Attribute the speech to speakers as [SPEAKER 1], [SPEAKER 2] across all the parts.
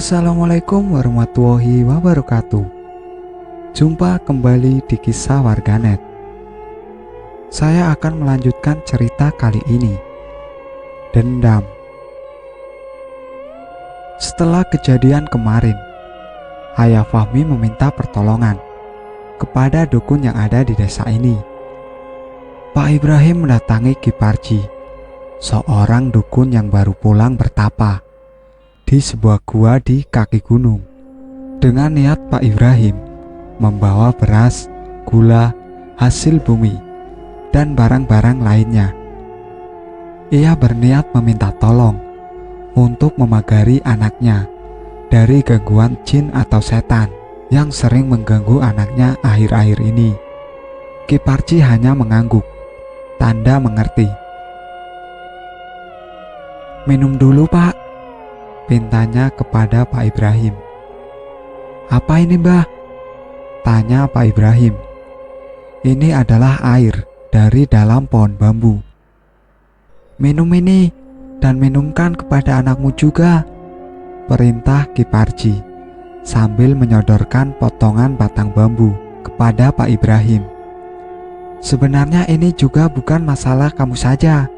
[SPEAKER 1] Assalamualaikum warahmatullahi wabarakatuh. Jumpa kembali di kisah warganet. Saya akan melanjutkan cerita kali ini. Dendam. Setelah kejadian kemarin, Ayah Fahmi meminta pertolongan kepada dukun yang ada di desa ini. Pak Ibrahim mendatangi Ki Parji, seorang dukun yang baru pulang bertapa di sebuah gua di kaki gunung. Dengan niat Pak Ibrahim membawa beras, gula, hasil bumi, dan barang-barang lainnya. Ia berniat meminta tolong untuk memagari anaknya dari gangguan jin atau setan yang sering mengganggu anaknya akhir-akhir ini. Ki Parji hanya mengangguk, tanda mengerti. "Minum dulu, Pak," pintanya kepada Pak Ibrahim. "Apa ini, Mbah?" tanya Pak Ibrahim. "Ini adalah air dari dalam pohon bambu. Minum ini dan minumkan kepada anakmu juga," perintah Ki Parji sambil menyodorkan potongan batang bambu kepada Pak Ibrahim. "Sebenarnya ini juga bukan masalah kamu saja,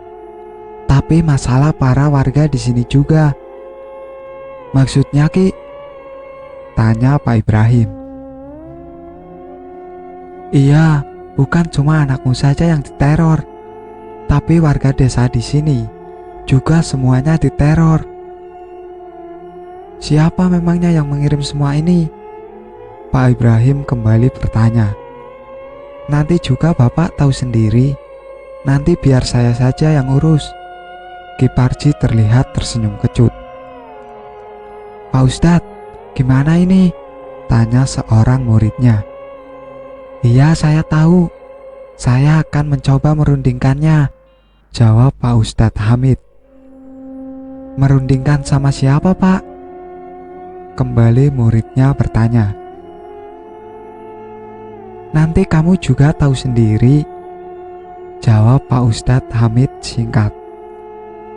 [SPEAKER 1] tapi masalah para warga di sini juga." "Maksudnya, Ki?" tanya Pak Ibrahim. "Iya, bukan cuma anakmu saja yang diteror, tapi warga desa di sini juga semuanya diteror." "Siapa memangnya yang mengirim semua ini?" Pak Ibrahim kembali bertanya. "Nanti juga Bapak tahu sendiri. Nanti biar saya saja yang urus." Ki Parji terlihat tersenyum kecut. "Pak Ustadz, gimana ini?" tanya seorang muridnya. "Iya, saya tahu. Saya akan mencoba merundingkannya," jawab Pak Ustadz Hamid. "Merundingkan sama siapa, Pak?" kembali muridnya bertanya. "Nanti kamu juga tahu sendiri," jawab Pak Ustadz Hamid singkat.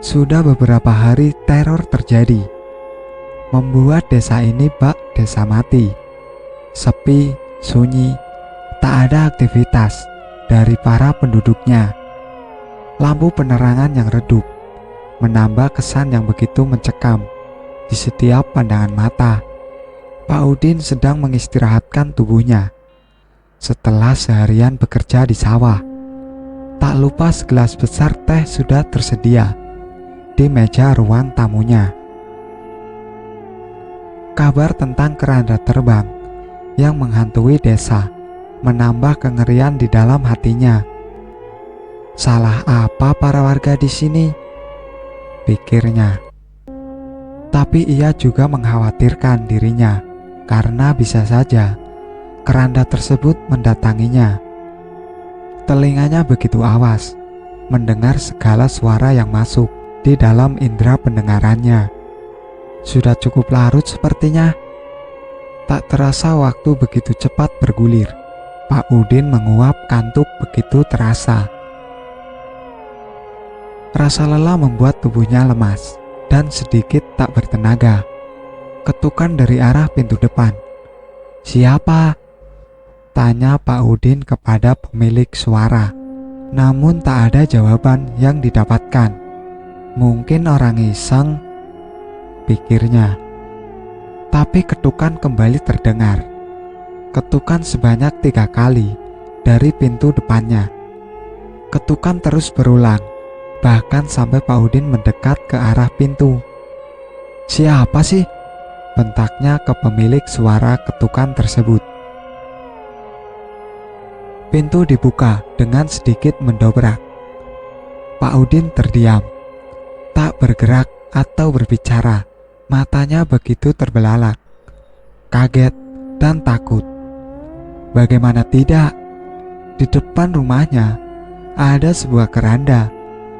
[SPEAKER 1] Sudah beberapa hari teror terjadi, membuat desa ini bak desa mati. Sepi, sunyi, tak ada aktivitas dari para penduduknya. Lampu penerangan yang redup menambah kesan yang begitu mencekam di setiap pandangan mata. Pak Udin sedang mengistirahatkan tubuhnya setelah seharian bekerja di sawah. Tak lupa segelas besar teh sudah tersedia di meja ruang tamunya. Kabar tentang keranda terbang yang menghantui desa menambah kengerian di dalam hatinya. Salah apa para warga di sini? Pikirnya. Tapi ia juga mengkhawatirkan dirinya karena bisa saja keranda tersebut mendatanginya. Telinganya begitu awas mendengar segala suara yang masuk di dalam indera pendengarannya. Sudah cukup larut sepertinya. Tak terasa waktu begitu cepat bergulir. Pak Udin menguap kantuk begitu terasa. Rasa lelah membuat tubuhnya lemas dan sedikit tak bertenaga. Ketukan dari arah pintu depan. "Siapa?" tanya Pak Udin kepada pemilik suara. Namun tak ada jawaban yang didapatkan. Mungkin orang iseng, pikirnya. Tapi ketukan kembali terdengar. Ketukan sebanyak 3 kali dari pintu depannya. Ketukan terus berulang, bahkan sampai Pak Udin mendekat ke arah pintu. "Siapa sih?" bentaknya ke pemilik suara ketukan tersebut. Pintu dibuka dengan sedikit mendobrak. Pak Udin terdiam, tak bergerak atau berbicara. Matanya begitu terbelalak, kaget dan takut. Bagaimana tidak? Di depan rumahnya ada sebuah keranda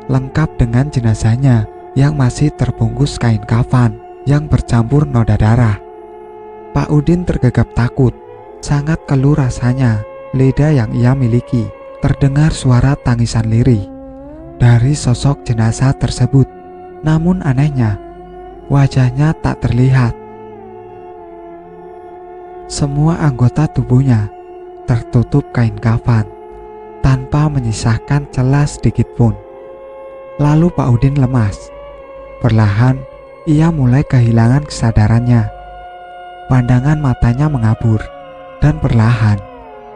[SPEAKER 1] lengkap dengan jenazahnya yang masih terbungkus kain kafan yang bercampur noda darah. Pak Udin tergagap takut, sangat keluh rasanya. Lidah yang ia miliki terdengar suara tangisan lirih dari sosok jenazah tersebut. Namun anehnya, wajahnya tak terlihat. Semua anggota tubuhnya tertutup kain kafan tanpa menyisakan celah sedikit pun. Lalu Pak Udin lemas. Perlahan ia mulai kehilangan kesadarannya. Pandangan matanya mengabur dan perlahan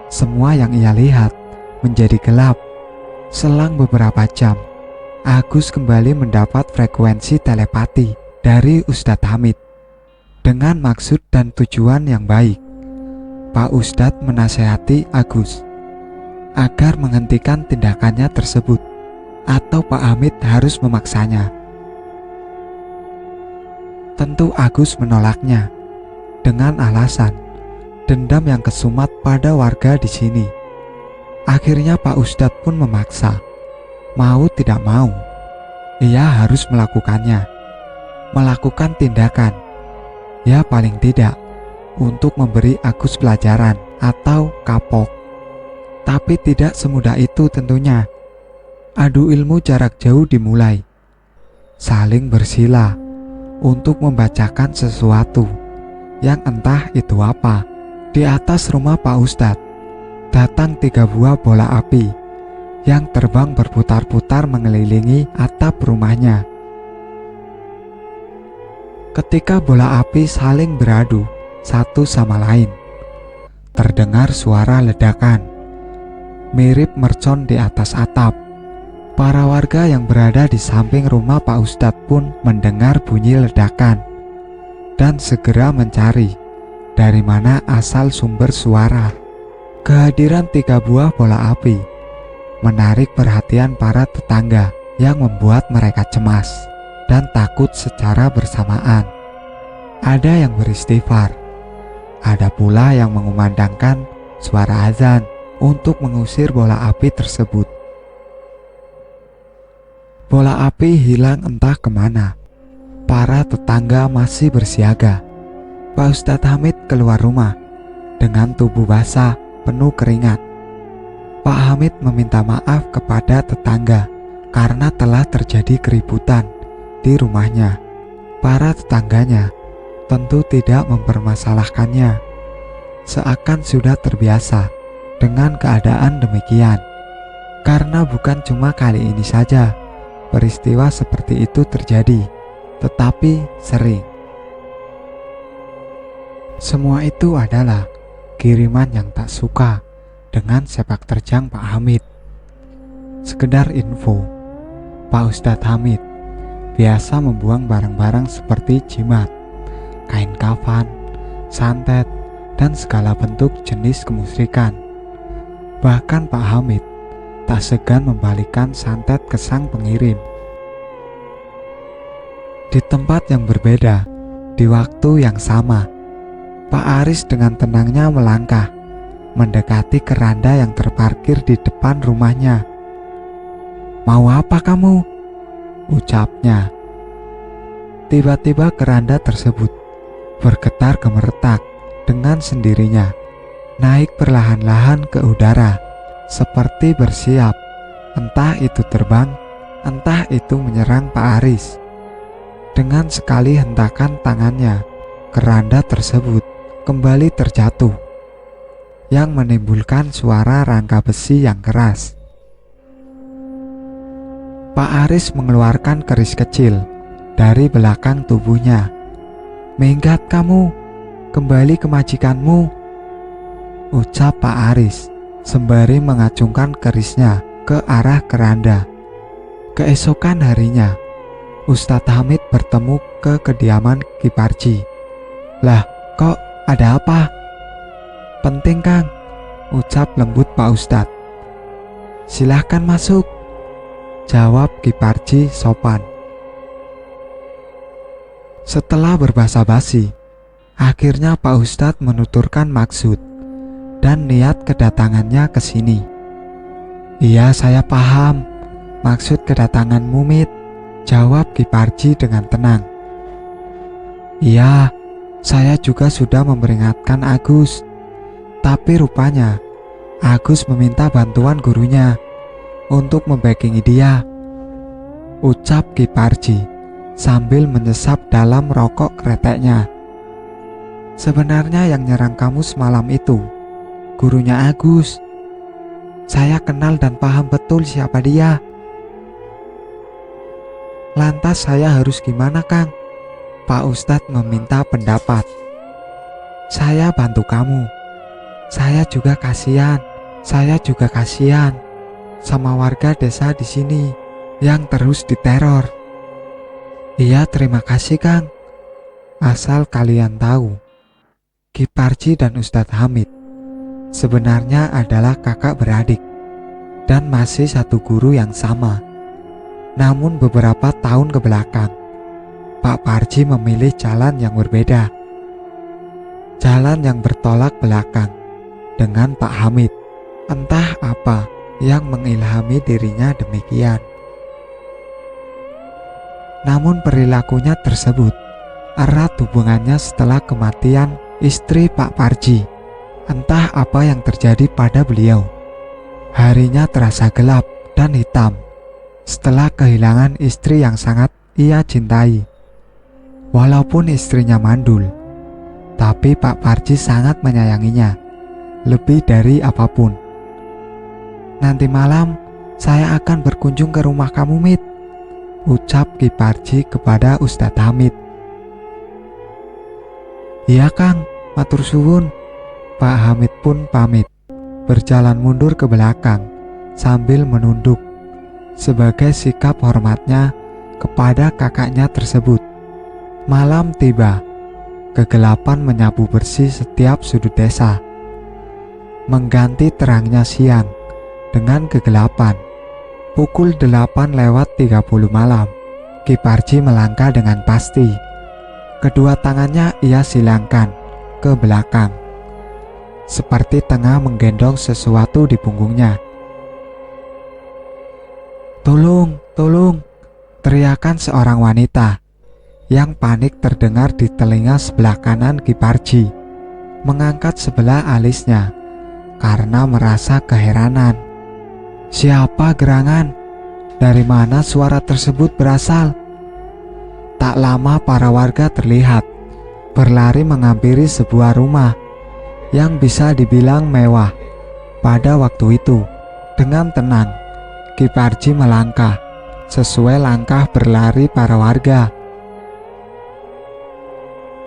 [SPEAKER 1] semua yang ia lihat menjadi gelap. Selang beberapa jam, Agus kembali mendapat frekuensi telepati dari Ustadz Hamid. Dengan maksud dan tujuan yang baik, Pak Ustadz menasehati Agus agar menghentikan tindakannya tersebut, atau Pak Hamid harus memaksanya. Tentu Agus menolaknya dengan alasan dendam yang kesumat pada warga di sini. Akhirnya Pak Ustadz pun memaksa. Mau tidak mau, ia harus melakukannya. Melakukan tindakan, ya paling tidak, untuk memberi Agus pelajaran atau kapok. Tapi tidak semudah itu tentunya. Adu ilmu jarak jauh dimulai. Saling bersila untuk membacakan sesuatu yang entah itu apa. Di atas rumah Pak Ustadz datang 3 buah bola api yang terbang berputar-putar mengelilingi atap rumahnya. Ketika bola api saling beradu satu sama lain, terdengar suara ledakan mirip mercon di atas atap. Para warga yang berada di samping rumah Pak Ustadz pun mendengar bunyi ledakan dan segera mencari dari mana asal sumber suara. Kehadiran 3 buah bola api menarik perhatian para tetangga yang membuat mereka cemas dan takut secara bersamaan. Ada yang beristighfar, ada pula yang mengumandangkan suara azan untuk mengusir bola api tersebut. Bola api hilang entah kemana. Para tetangga masih bersiaga. Pak Ustadz Hamid keluar rumah dengan tubuh basah penuh keringat. Pak Hamid meminta maaf kepada tetangga karena telah terjadi keributan di rumahnya. Para tetangganya tentu tidak mempermasalahkannya, seakan sudah terbiasa dengan keadaan demikian. Karena bukan cuma kali ini saja peristiwa seperti itu terjadi, tetapi sering. Semua itu adalah kiriman yang tak suka dengan sepak terjang Pak Hamid. Sekedar info, Pak Ustadz Hamid biasa membuang barang-barang seperti jimat, kain kafan, santet, dan segala bentuk jenis kemusyrikan. Bahkan Pak Hamid tak segan membalikan santet ke sang pengirim. Di tempat yang berbeda, di waktu yang sama, Pak Aris dengan tenangnya melangkah mendekati keranda yang terparkir di depan rumahnya. "Mau apa kamu?" ucapnya. Tiba-tiba keranda tersebut bergetar gemeretak dengan sendirinya, naik perlahan-lahan ke udara, seperti bersiap, entah itu terbang, entah itu menyerang Pak Aris. Dengan sekali hentakan tangannya, keranda tersebut kembali terjatuh, yang menimbulkan suara rangka besi yang keras. Pak Aris mengeluarkan keris kecil dari belakang tubuhnya. "Minggat kamu, kembali ke majikanmu," ucap Pak Aris sembari mengacungkan kerisnya ke arah keranda. Keesokan harinya, Ustadz Hamid bertemu ke kediaman Ki Parji. "Lah, kok ada apa?" "Penting, Kang," ucap lembut Pak Ustadz. "Silahkan masuk," jawab Ki Parji sopan. Setelah berbasa-basi, akhirnya Pak Ustadz menuturkan maksud dan niat kedatangannya ke sini. "Iya, saya paham maksud kedatangan Mumit," jawab Ki Parji dengan tenang. "Iya, saya juga sudah memperingatkan Agus. Tapi rupanya Agus meminta bantuan gurunya untuk membackingi dia," ucap Ki Parji sambil menyesap dalam rokok kreteknya. Sebenarnya yang nyerang kamu semalam itu gurunya Agus. Saya kenal dan paham betul siapa dia. Lantas saya harus gimana, Kang? Pak Ustadz meminta pendapat. Saya bantu kamu. Saya juga kasihan sama warga desa di sini yang terus diteror. Iya, terima kasih, Kang. Asal kalian tahu, Ki Parji dan Ustadz Hamid sebenarnya adalah kakak beradik dan masih satu guru yang sama. Namun beberapa tahun ke belakang, Pak Parji memilih jalan yang berbeda. Jalan yang bertolak belakang dengan Pak Hamid. Entah apa yang mengilhami dirinya demikian. Namun perilakunya tersebut erat hubungannya setelah kematian istri Pak Parji. Entah apa yang terjadi pada beliau. Harinya terasa gelap dan hitam setelah kehilangan istri yang sangat ia cintai. Walaupun istrinya mandul, tapi Pak Parji sangat menyayanginya lebih dari apapun. Nanti malam saya akan berkunjung ke rumah kamu, Mit, ucap Ki Parji kepada Ustadz Hamid. Iya, Kang, matur suwun. Pak Hamid pun pamit, berjalan mundur ke belakang sambil menunduk sebagai sikap hormatnya kepada kakaknya tersebut. Malam tiba, kegelapan menyapu bersih setiap sudut desa, mengganti terangnya siang dengan kegelapan. Pukul 8:30 malam, Ki Parji melangkah dengan pasti. Kedua tangannya ia silangkan ke belakang, seperti tengah menggendong sesuatu di punggungnya. Tolong, tolong, teriakan seorang wanita yang panik terdengar di telinga sebelah kanan Ki Parji. Mengangkat sebelah alisnya karena merasa keheranan. Siapa gerangan? Dari mana suara tersebut berasal? Tak lama para warga terlihat berlari menghampiri sebuah rumah yang bisa dibilang mewah pada waktu itu. Dengan tenang, Ki Parji melangkah sesuai langkah berlari para warga.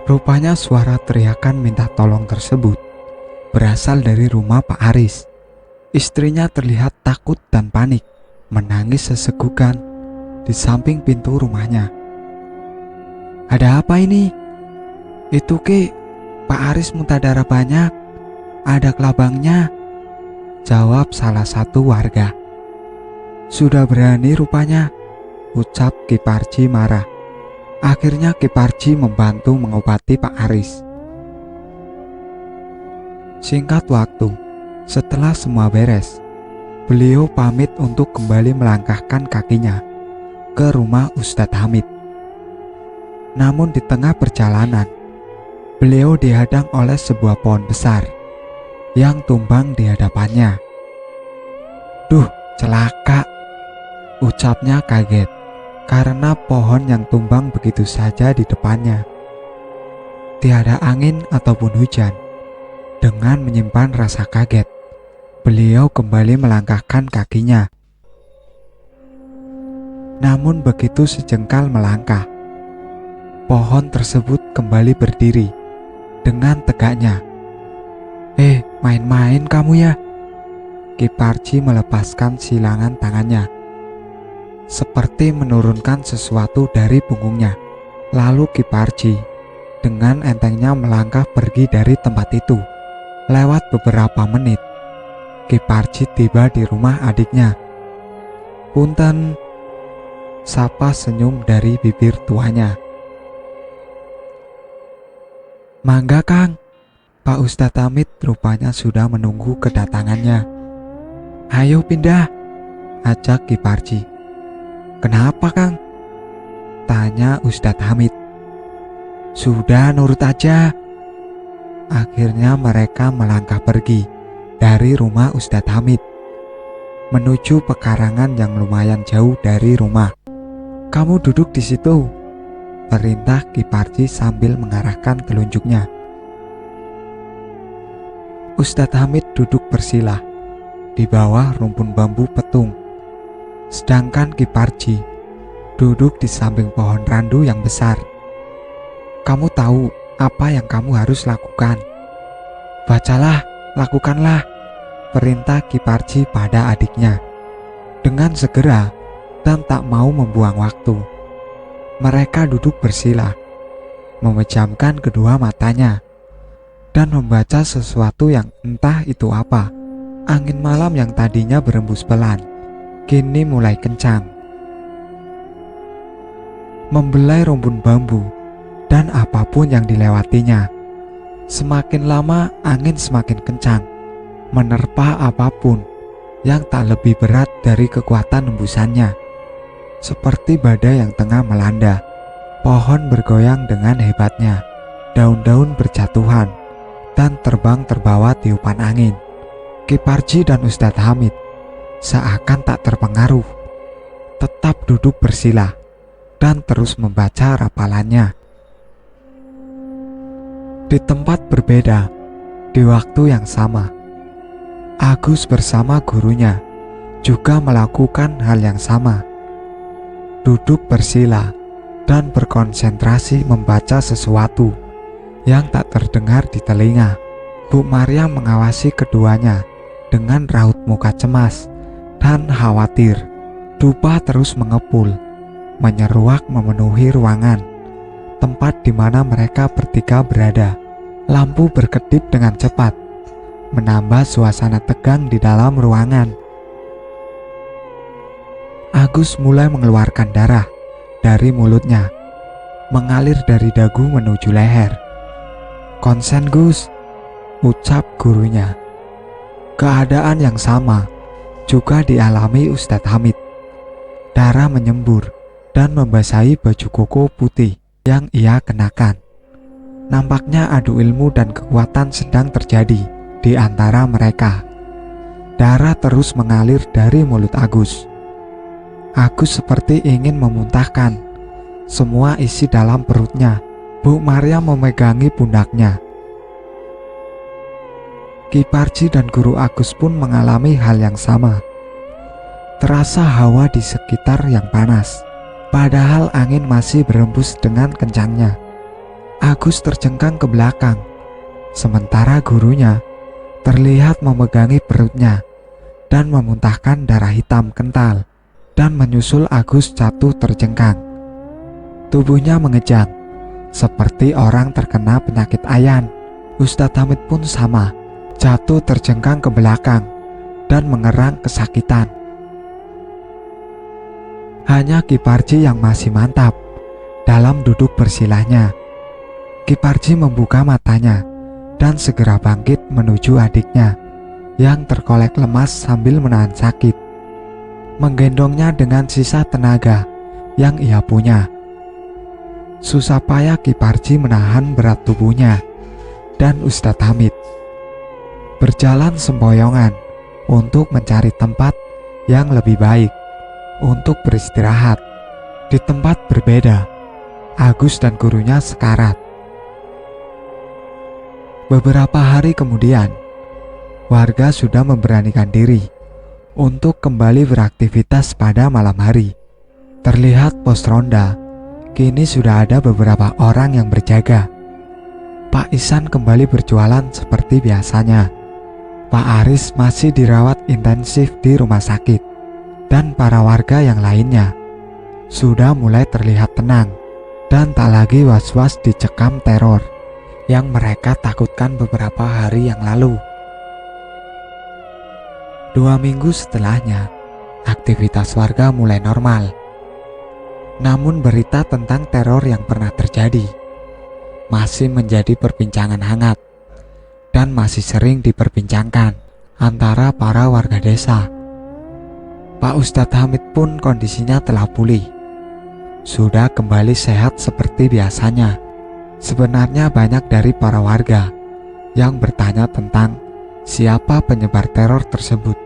[SPEAKER 1] Rupanya suara teriakan minta tolong tersebut berasal dari rumah Pak Aris. Istrinya terlihat takut dan panik, menangis sesegukan di samping pintu rumahnya. Ada apa ini? Itu, Ki, Pak Aris muntah darah banyak. Ada kelabangnya, jawab salah satu warga. Sudah berani rupanya, ucap Ki Parji marah. Akhirnya Ki Parji membantu mengobati Pak Aris. Singkat waktu, setelah semua beres, beliau pamit untuk kembali melangkahkan kakinya ke rumah Ustadz Hamid. Namun di tengah perjalanan, beliau dihadang oleh sebuah pohon besar yang tumbang di hadapannya. Duh, celaka, ucapnya kaget karena pohon yang tumbang begitu saja di depannya. Tiada angin ataupun hujan. Dengan menyimpan rasa kaget, beliau kembali melangkahkan kakinya. Namun begitu sejengkal melangkah, pohon tersebut kembali berdiri dengan tegaknya. Main-main kamu ya? Ki Parji melepaskan silangan tangannya, seperti menurunkan sesuatu dari punggungnya. Lalu Ki Parji dengan entengnya melangkah pergi dari tempat itu. Lewat beberapa menit, Ki Parji tiba di rumah adiknya. Punten, sapa senyum dari bibir tuanya. Mangga, Kang. Pak Ustadz Hamid rupanya sudah menunggu kedatangannya. Ayo pindah, ajak Ki Parji. Kenapa, Kang? Tanya Ustadz Hamid. Sudah, nurut aja. Akhirnya mereka melangkah pergi dari rumah Ustadz Hamid menuju pekarangan yang lumayan jauh dari rumah. Kamu duduk di situ, perintah Ki Parji sambil mengarahkan telunjuknya Ustadz Hamid duduk bersila di bawah rumpun bambu petung, sedangkan Ki Parji duduk di samping pohon randu yang besar. "Kamu tahu apa yang kamu harus lakukan? Bacalah, lakukanlah," perintah Ki Parji pada adiknya. Dengan segera dan tak mau membuang waktu, mereka duduk bersila, memejamkan kedua matanya, dan membaca sesuatu yang entah itu apa. Angin malam yang tadinya berembus pelan, kini mulai kencang, membelai rumpun bambu dan apapun yang dilewatinya. Semakin lama angin semakin kencang, menerpa apapun yang tak lebih berat dari kekuatan hembusannya. Seperti badai yang tengah melanda, pohon bergoyang dengan hebatnya, daun-daun berjatuhan dan terbang terbawa tiupan angin. Ki Parji dan Ustadz Hamid seakan tak terpengaruh, tetap duduk bersila dan terus membaca rapalannya. Di tempat berbeda, di waktu yang sama, Agus bersama gurunya juga melakukan hal yang sama. Duduk bersila dan berkonsentrasi membaca sesuatu yang tak terdengar di telinga. Bu Maria mengawasi keduanya dengan raut muka cemas dan khawatir. Dupa terus mengepul, menyeruak memenuhi ruangan, tempat di mana mereka bertiga berada. Lampu berkedip dengan cepat, menambah suasana tegang di dalam ruangan. Agus mulai mengeluarkan darah dari mulutnya, mengalir dari dagu menuju leher. "Konsen, Gus," ucap gurunya. Keadaan yang sama juga dialami Ustadz Hamid. Darah menyembur dan membasahi baju koko putih yang ia kenakan. Nampaknya adu ilmu dan kekuatan sedang terjadi di antara mereka. Darah terus mengalir dari mulut Agus. Agus seperti ingin memuntahkan semua isi dalam perutnya. Bu Maria memegangi pundaknya. Ki Parji dan guru Agus pun mengalami hal yang sama. Terasa hawa di sekitar yang panas, padahal angin masih berembus dengan kencangnya. Agus terjengkang ke belakang, sementara gurunya terlihat memegangi perutnya dan memuntahkan darah hitam kental dan menyusul Agus jatuh terjengkang. Tubuhnya mengejang seperti orang terkena penyakit ayan. Ustadz Hamid pun sama, jatuh terjengkang ke belakang dan mengerang kesakitan. Hanya Ki Parji yang masih mantap dalam duduk bersilahnya. Ki Parji membuka matanya dan segera bangkit menuju adiknya yang terkolek lemas sambil menahan sakit, menggendongnya dengan sisa tenaga yang ia punya. Susah payah Ki Parji menahan berat tubuhnya dan Ustadz Hamid berjalan sempoyongan untuk mencari tempat yang lebih baik untuk beristirahat. Di tempat berbeda, Agus dan gurunya sekarat. Beberapa hari kemudian, warga sudah memberanikan diri untuk kembali beraktivitas pada malam hari. Terlihat pos ronda kini sudah ada beberapa orang yang berjaga. Pak Isan kembali berjualan seperti biasanya. Pak Aris masih dirawat intensif di rumah sakit, dan para warga yang lainnya sudah mulai terlihat tenang dan tak lagi was-was dicekam teror yang mereka takutkan beberapa hari yang lalu. 2 minggu setelahnya, aktivitas warga mulai normal. Namun berita tentang teror yang pernah terjadi masih menjadi perbincangan hangat dan masih sering diperbincangkan antara para warga desa. Pak Ustadz Hamid pun kondisinya telah pulih, sudah kembali sehat seperti biasanya. Sebenarnya banyak dari para warga yang bertanya tentang siapa penyebar teror tersebut,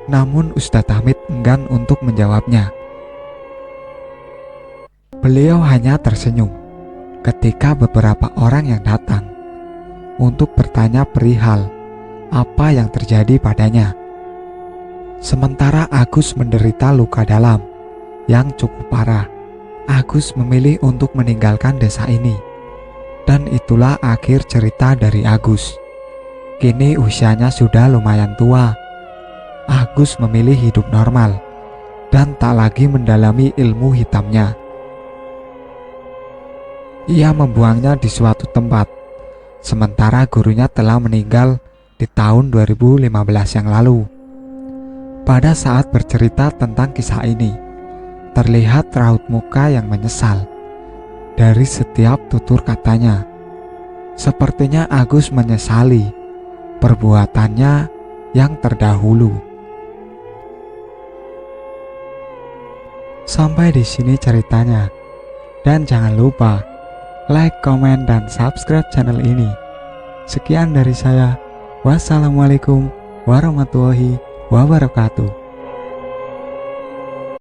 [SPEAKER 1] namun Ustadz Hamid enggan untuk menjawabnya. Beliau hanya tersenyum ketika beberapa orang yang datang untuk bertanya perihal apa yang terjadi padanya. Sementara Agus menderita luka dalam yang cukup parah, Agus memilih untuk meninggalkan desa ini. Dan itulah akhir cerita dari Agus. Kini usianya sudah lumayan tua. Agus memilih hidup normal dan tak lagi mendalami ilmu hitamnya. Ia membuangnya di suatu tempat, sementara gurunya telah meninggal di tahun 2015 yang lalu. Pada saat bercerita tentang kisah ini, terlihat raut muka yang menyesal dari setiap tutur katanya. Sepertinya Agus menyesali perbuatannya yang terdahulu. Sampai di sini ceritanya. Dan jangan lupa like, komen, dan subscribe channel ini. Sekian dari saya. Wassalamualaikum warahmatullahi wabarakatuh.